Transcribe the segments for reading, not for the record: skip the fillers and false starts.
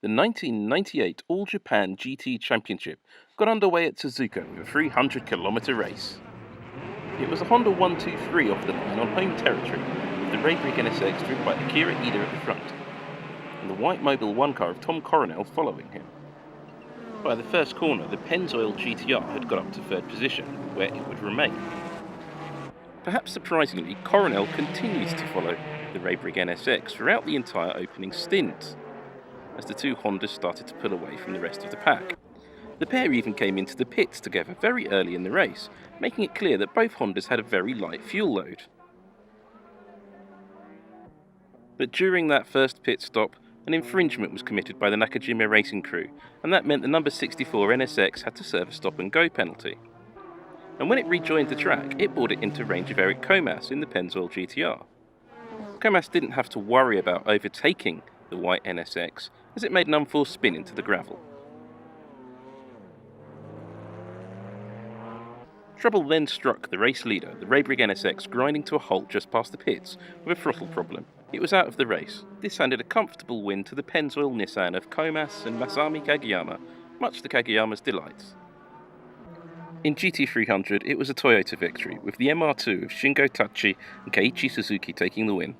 The 1998 All Japan GT Championship got underway at Suzuka with a 300-kilometer race. It was a Honda 123 off the line on home territory, with the Raybrick NSX driven by Akira Ida at the front, and the white Mobile 1 car of Tom Coronel following him. By the first corner, the Pennzoil GTR had got up to third position, where it would remain. Perhaps surprisingly, Coronel continues to follow the Raybrick NSX throughout the entire opening stint, as the two Hondas started to pull away from the rest of the pack. The pair even came into the pits together very early in the race, making it clear that both Hondas had a very light fuel load. But during that first pit stop, an infringement was committed by the Nakajima racing crew, and that meant the number 64 NSX had to serve a stop-and-go penalty. And when it rejoined the track, it brought it into range of Eric Comas in the Pennzoil GTR. Comas didn't have to worry about overtaking the white NSX, as it made an unforced spin into the gravel. Trouble then struck the race leader, the Raybrick NSX, grinding to a halt just past the pits with a throttle problem. It was out of the race. This handed a comfortable win to the Pennzoil Nissan of Comas and Masami Kageyama, much to Kageyama's delights. In GT300, it was a Toyota victory, with the MR2 of Shingo Tachi and Keiichi Suzuki taking the win.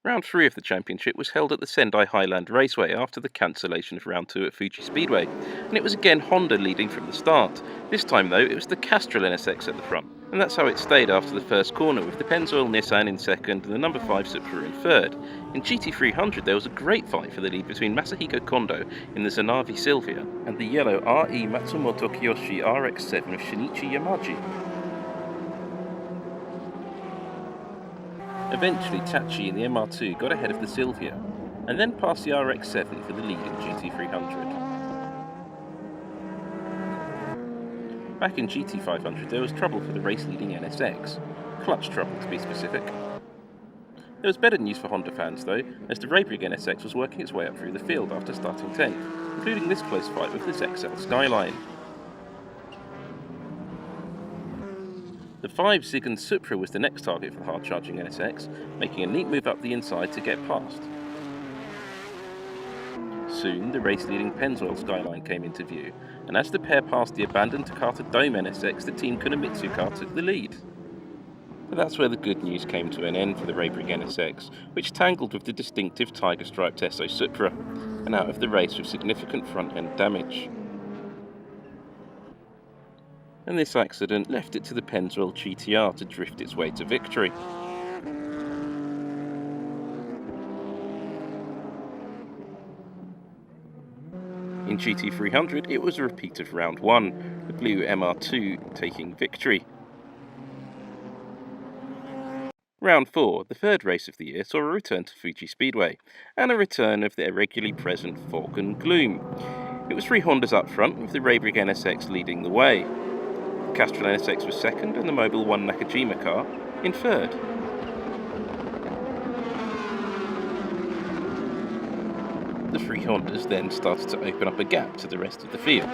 Round 3 of the championship was held at the Sendai Highland Raceway after the cancellation of Round 2 at Fuji Speedway, and it was again Honda leading from the start. This time though, it was the Castrol NSX at the front, and that's how it stayed after the first corner, with the Pennzoil Nissan in second and the number 5 Supra in third. In GT300 there was a great fight for the lead between Masahiko Kondo in the Zanavi Silvia and the yellow RE Matsumoto Kiyoshi RX-7 of Shinichi Yamaji. Eventually, Tachi in the MR2 got ahead of the Silvia, and then passed the RX-7 for the lead in GT300. Back in GT500 there was trouble for the race-leading NSX. Clutch trouble, to be specific. There was better news for Honda fans though, as the Raybrick NSX was working its way up through the field after starting 10th, including this close fight with this XL Skyline. The 5 Zigan Supra was the next target for the hard-charging NSX, making a neat move up the inside to get past. Soon, the race-leading Pennzoil Skyline came into view, and as the pair passed the abandoned Takata Dome NSX, the Team Kunimitsu car took the lead. But that's where the good news came to an end for the Raybrick NSX, which tangled with the distinctive tiger-striped Esso Supra, and out of the race with significant front-end damage. And this accident left it to the Pennzoil GTR to drift its way to victory. In GT300 it was a repeat of round 1, the blue MR2 taking victory. Round 4, the third race of the year, saw a return to Fuji Speedway, and a return of the irregularly present fog and gloom. It was 3 Hondas up front, with the Raybrick NSX leading the way. The Castrol NSX was second, and the Mobile 1 Nakajima car in third. The 3 Hondas then started to open up a gap to the rest of the field.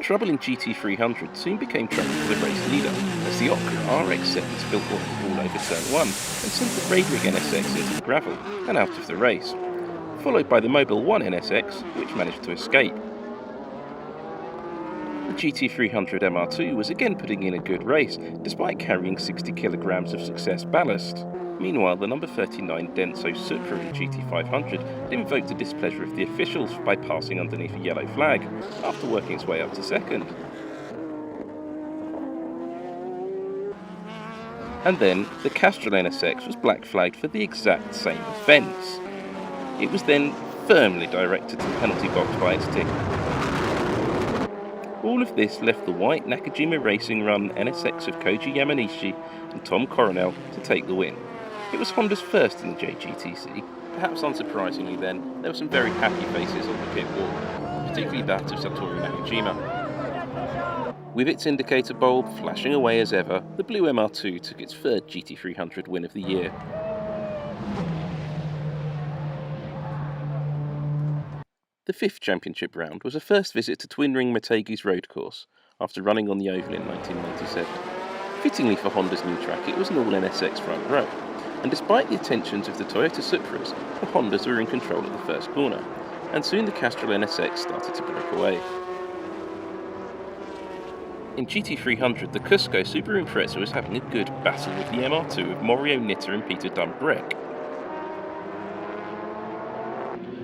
Trouble in GT300 soon became trouble for the race leader, as the Okra RX-7 spilled oil all over turn 1 and sent the Raybrick NSX into the gravel and out of the race, followed by the Mobile 1 NSX, which managed to escape. The GT300 MR2 was again putting in a good race, despite carrying 60 kilograms of success ballast. Meanwhile, the number 39 Denso Supra in GT500 had invoked the displeasure of the officials by passing underneath a yellow flag, after working its way up to second. And then, the Castrol NSX was black flagged for the exact same offence. It was then firmly directed to the penalty box by its team. All of this left the white Nakajima Racing Run NSX of Koji Yamanishi and Tom Coronel to take the win. It was Honda's first in the JGTC. Perhaps unsurprisingly then, there were some very happy faces on the pit wall, particularly that of Satoru Nakajima. With its indicator bulb flashing away as ever, the blue MR2 took its third GT300 win of the year. The 5th championship round was a first visit to Twin Ring Motegi's road course, after running on the oval in 1997. Fittingly for Honda's new track, it was an all-NSX front row, And despite the attentions of the Toyota Supras, the Hondas were in control at the first corner, and soon the Castrol NSX started to break away. In GT300, the Cusco Subaru Impreza was having a good battle with the MR2 of Mario Nitter and Peter Dumbrek.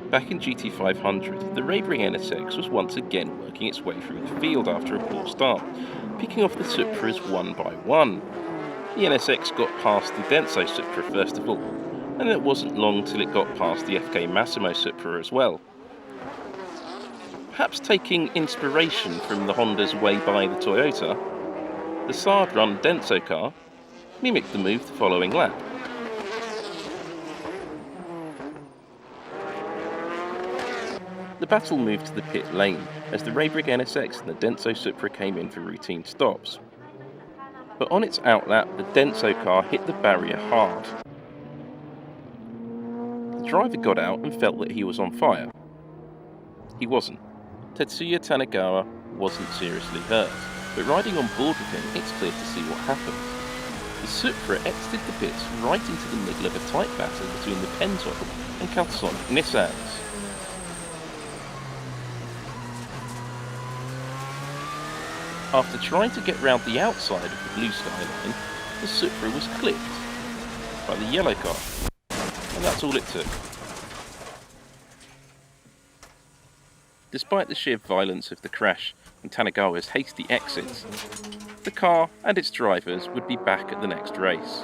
Back in GT500, the Raybring NSX was once again working its way through the field after a poor start, picking off the Supras one by one. The NSX got past the Denso Supra first of all, and it wasn't long till it got past the FK Massimo Supra as well. Perhaps taking inspiration from the Honda's way by the Toyota, the Sard-run Denso car mimicked the move the following lap. The battle moved to the pit lane as the Raybrig NSX and the Denso Supra came in for routine stops. But on its outlap, the Denso car hit the barrier hard. The driver got out and felt that he was on fire. He wasn't. Tetsuya Tanagawa wasn't seriously hurt, but riding on board with him, it's clear to see what happened. The Supra exited the pits right into the middle of a tight battle between the Pentoil and Calsonic Nissans. After trying to get round the outside of the blue skyline, the Supra was clipped by the yellow car, and that's all it took. Despite the sheer violence of the crash and Tanagawa's hasty exits, the car and its drivers would be back at the next race.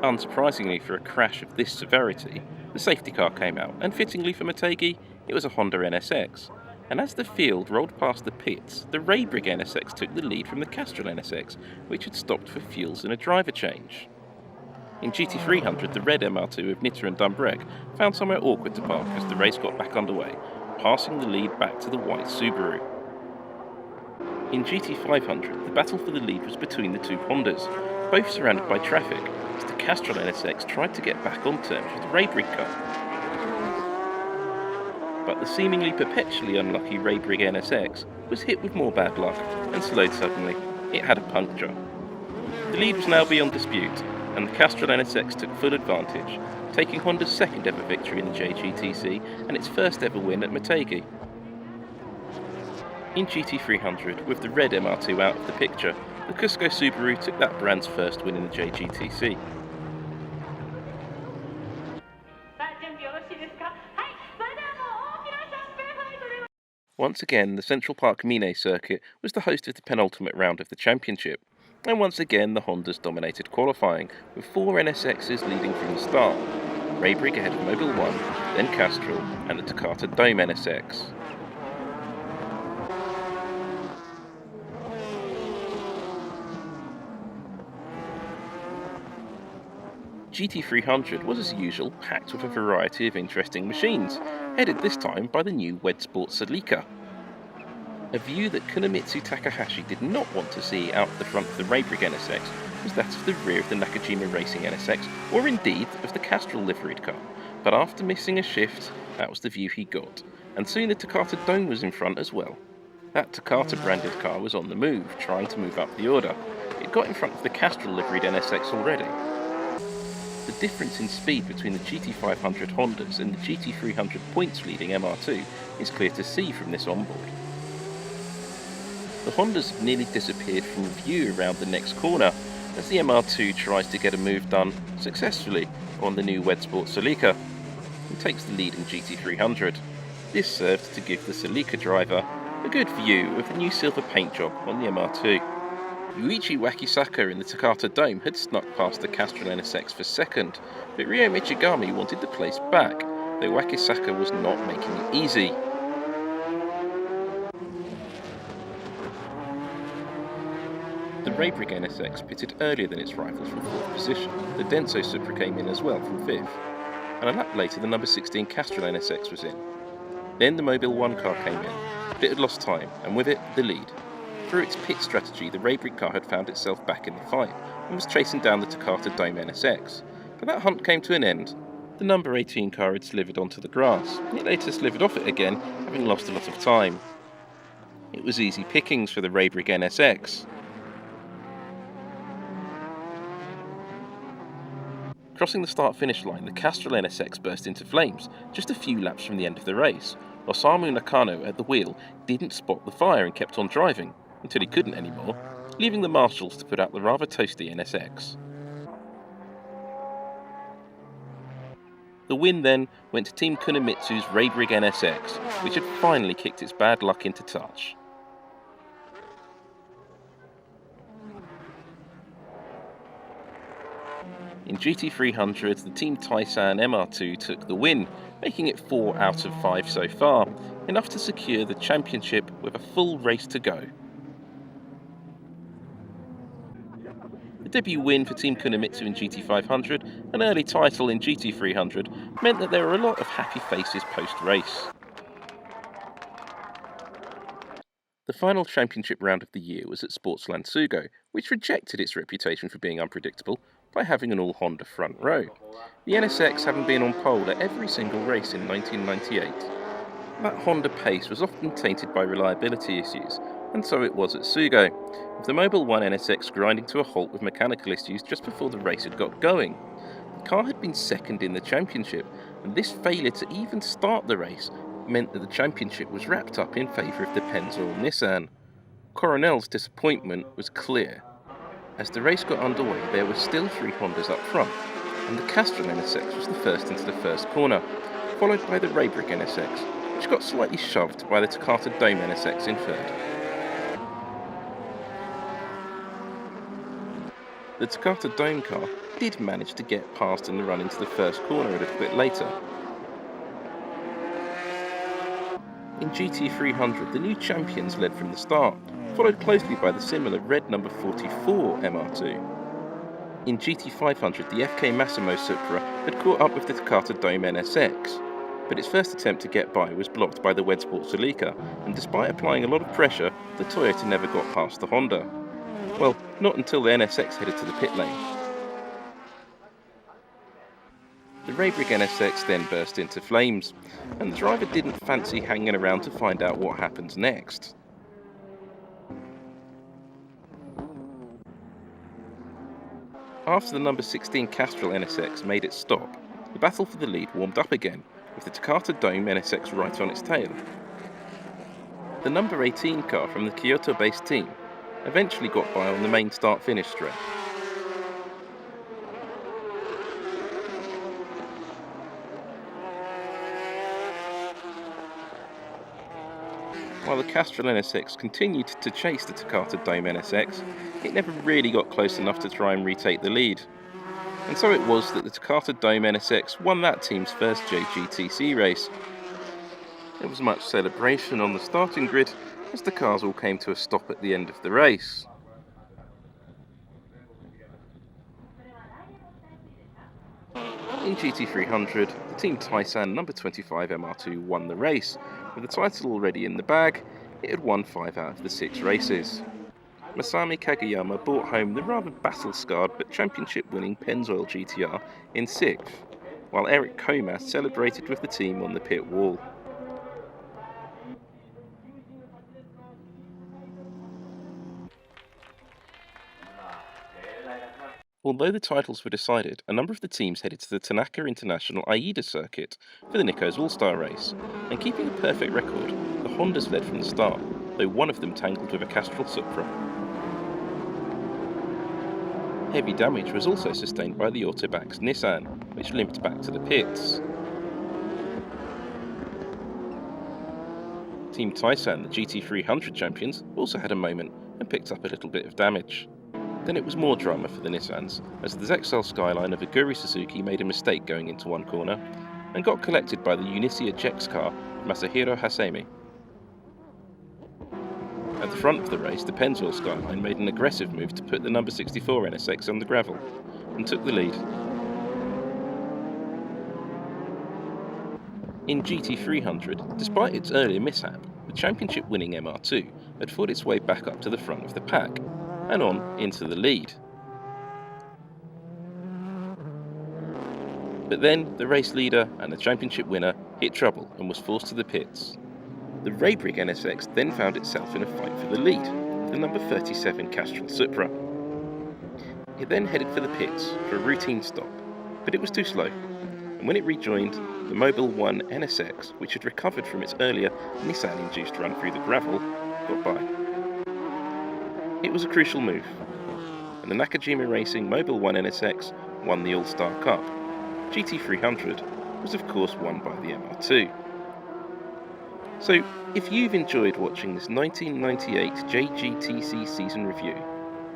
Unsurprisingly for a crash of this severity, the safety car came out, and fittingly for Motegi, it was a Honda NSX. And as the field rolled past the pits, the Raybrig NSX took the lead from the Castrol NSX, which had stopped for fuels and a driver change. In GT300, the red MR2 of Nitter and Dumbrek found somewhere awkward to park as the race got back underway, passing the lead back to the white Subaru. In GT500, the battle for the lead was between the two Hondas, both surrounded by traffic, as the Castrol NSX tried to get back on terms with the Raybrig car. But the seemingly perpetually unlucky Raybrig NSX was hit with more bad luck and slowed suddenly. It had a puncture. The lead was now beyond dispute, and the Castrol NSX took full advantage, taking Honda's second ever victory in the JGTC and its first ever win at Motegi. In GT300, with the red MR2 out of the picture, the Cusco Subaru took that brand's first win in the JGTC. Once again, the Central Park Mine circuit was the host of the penultimate round of the championship, and once again the Hondas dominated qualifying, with 4 NSXs leading from the start, Raybrig ahead of Mobile 1, then Castrol, and the Takata Dome NSX. GT300 was as usual packed with a variety of interesting machines, headed this time by the new Wedsport Celica. A view that Kunimitsu Takahashi did not want to see out the front of the Raybrig NSX was that of the rear of the Nakajima Racing NSX, or indeed of the Castrol liveried car, but after missing a shift, that was the view he got, and soon the Takata Dome was in front as well. That Takata branded car was on the move, trying to move up the order. It got in front of the Castrol liveried NSX already. The difference in speed between the GT500 Hondas and the GT300 points leading MR2 is clear to see from this onboard. The Hondas have nearly disappeared from view around the next corner as the MR2 tries to get a move done successfully on the new Wedsport Celica and takes the lead in GT300. This served to give the Celica driver a good view of the new silver paint job on the MR2. Yuichi Wakisaka in the Takata Dome had snuck past the Castrol NSX for second, but Ryo Michigami wanted the place back, though Wakisaka was not making it easy. The Raybrig NSX pitted earlier than its rivals from 4th position. The Denso Supra came in as well from 5th, and a lap later the number 16 Castrol NSX was in. Then the Mobile 1 car came in, but it had lost time, and with it, the lead. Through its pit strategy, the Raybrig car had found itself back in the fight, and was chasing down the Takata Dome NSX. But that hunt came to an end. The number 18 car had slithered onto the grass, and it later slithered off it again, having lost a lot of time. It was easy pickings for the Raybrig NSX. Crossing the start-finish line, the Castrol NSX burst into flames just a few laps from the end of the race. Osamu Nakano at the wheel didn't spot the fire and kept on driving, until he couldn't anymore, leaving the marshals to put out the rather toasty NSX. The win then went to Team Kunimitsu's Raybrig NSX, which had finally kicked its bad luck into touch. In GT300, the Team Taisan MR2 took the win, making it 4 out of 5 so far, enough to secure the championship with a full race to go. The debut win for Team Kunimitsu in GT500, an early title in GT300, meant that there were a lot of happy faces post-race. The final championship round of the year was at Sportsland Sugo, which rejected its reputation for being unpredictable by having an all-Honda front row, the NSX having been on pole at every single race in 1998. That Honda pace was often tainted by reliability issues, and so it was at Sugo, with the Mobile 1 NSX grinding to a halt with mechanical issues just before the race had got going. The car had been second in the championship, and this failure to even start the race meant that the championship was wrapped up in favour of the Pennzoil Nissan. Coronel's disappointment was clear. As the race got underway, there were still 3 Hondas up front, and the Castrol NSX was the first into the first corner, followed by the Raybrig NSX, which got slightly shoved by the Takata Dome NSX in third. The Takata Dome car did manage to get past and run into the first corner a little bit later. In GT300, the new champions led from the start, followed closely by the similar red number 44 MR2. In GT500, the FK Massimo Supra had caught up with the Takata Dome NSX, but its first attempt to get by was blocked by the Wedsport Celica, and despite applying a lot of pressure, the Toyota never got past the Honda. Well, not until the NSX headed to the pit lane. The Raybrig NSX then burst into flames, and the driver didn't fancy hanging around to find out what happens next. After the number 16 Castrol NSX made its stop, the battle for the lead warmed up again, with the Takata Dome NSX right on its tail. The number 18 car from the Kyoto-based team eventually got by on the main start-finish straight. While the Castrol NSX continued to chase the Takata Dome NSX, it never really got close enough to try and retake the lead. And so it was that the Takata Dome NSX won that team's first JGTC race. There was much celebration on the starting grid as the cars all came to a stop at the end of the race. In GT300, the Team Taisan number 25 MR2 won the race. With the title already in the bag, it had won 5 out of the 6 races. Masami Kageyama brought home the rather battle-scarred but championship-winning Pennzoil GTR in 6th, while Eric Comas celebrated with the team on the pit wall. Although the titles were decided, a number of the teams headed to the Tanaka International AIDA circuit for the Nikko's All-Star race, and keeping a perfect record, the Hondas led from the start, though one of them tangled with a Castrol Supra. Heavy damage was also sustained by the Autoback's Nissan, which limped back to the pits. Team Taisan, the GT300 champions, also had a moment and picked up a little bit of damage. Then it was more drama for the Nissans, as the Zexel Skyline of Aguri Suzuki made a mistake going into one corner, and got collected by the Unisia Jex car of Masahiro Hasemi. At the front of the race, the Pennzoil Skyline made an aggressive move to put the number 64 NSX on the gravel, and took the lead. In GT300, despite its earlier mishap, the championship-winning MR2 had fought its way back up to the front of the pack, and on into the lead. But then the race leader and the championship winner hit trouble and was forced to the pits. The Raybrig NSX then found itself in a fight for the lead, the number 37 Castrol Supra. It then headed for the pits for a routine stop, but it was too slow, and when it rejoined, the Mobil 1 NSX, which had recovered from its earlier Nissan-induced run through the gravel, got by. It was a crucial move, and the Nakajima Racing Mobil 1 NSX won the All-Star Cup. GT300 was of course won by the MR2. So, if you've enjoyed watching this 1998 JGTC season review,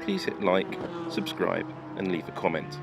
please hit like, subscribe and leave a comment.